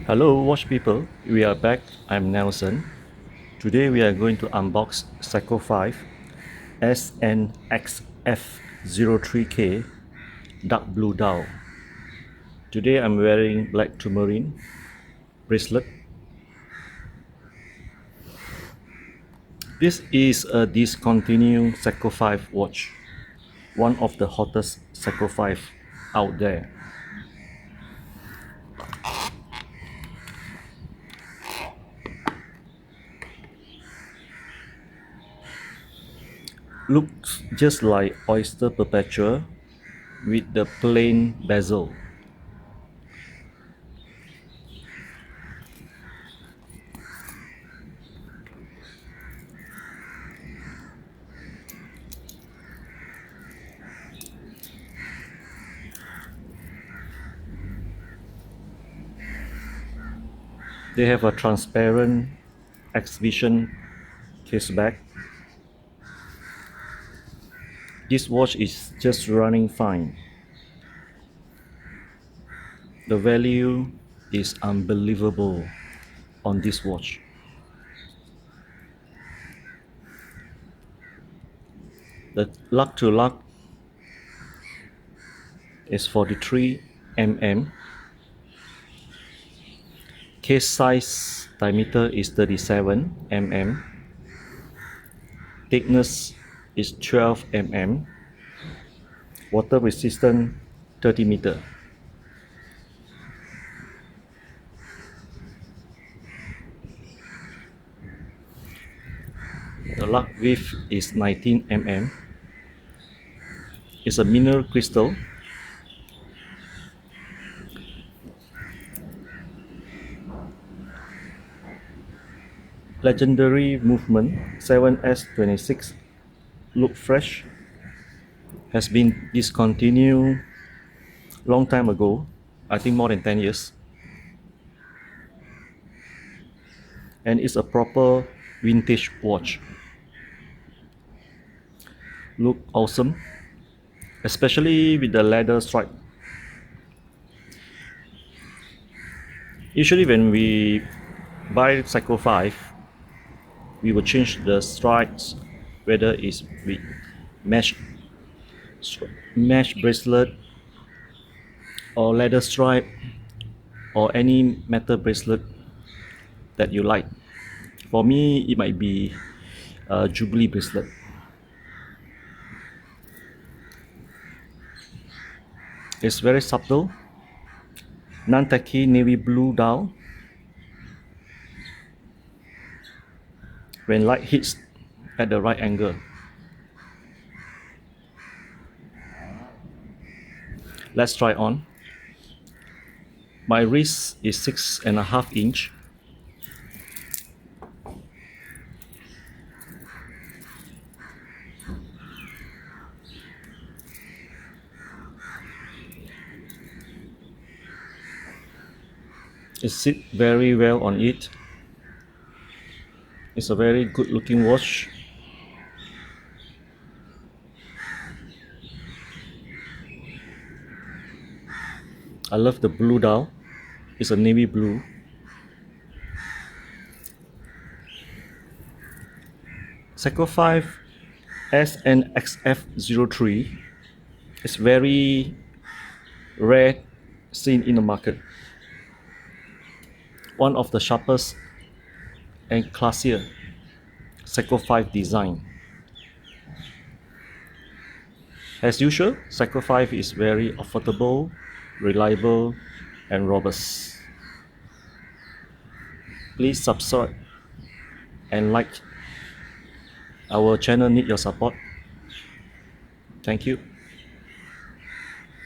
Hello watch people, we are back. I'm Nelson. Today we are going to unbox Seiko 5 SNXF03K dark blue dial. Today I'm wearing black tourmaline bracelet. This is a discontinued Seiko 5 watch, one of the hottest Seiko 5 out there. Looks just like Oyster Perpetual with the plain bezel. They have a transparent exhibition case back. This watch is just running fine. The value is unbelievable on this watch. The Lug-to-lug is 43 mm. Case size diameter is 37 mm. Thickness is 12 mm. Water resistant 30 meter. The lug width is 19 mm. It's a mineral crystal. Legendary movement 7S26 look fresh. Has been discontinued long time ago, I think more than 10 years, and it's a proper vintage watch. Look awesome, especially with the leather stripe. Usually when we buy Seiko 5, we will change the stripes, whether it's with mesh bracelet or leather stripe or any metal bracelet that you like. For me, it might be a Jubilee bracelet. It's very subtle, non-tacky navy blue dial. When light hits at the right angle. Let's try on. My wrist is 6.5 inch. It sits very well on it. It's a very good looking watch. I love the blue dial. It's a navy blue. Seiko 5 SNXF03 is very rare seen in the market. One of the sharpest and classier Seiko 5 design. As usual, Seiko 5 is very affordable, reliable, and robust. Please subscribe and like. Our channel need your support. Thank you.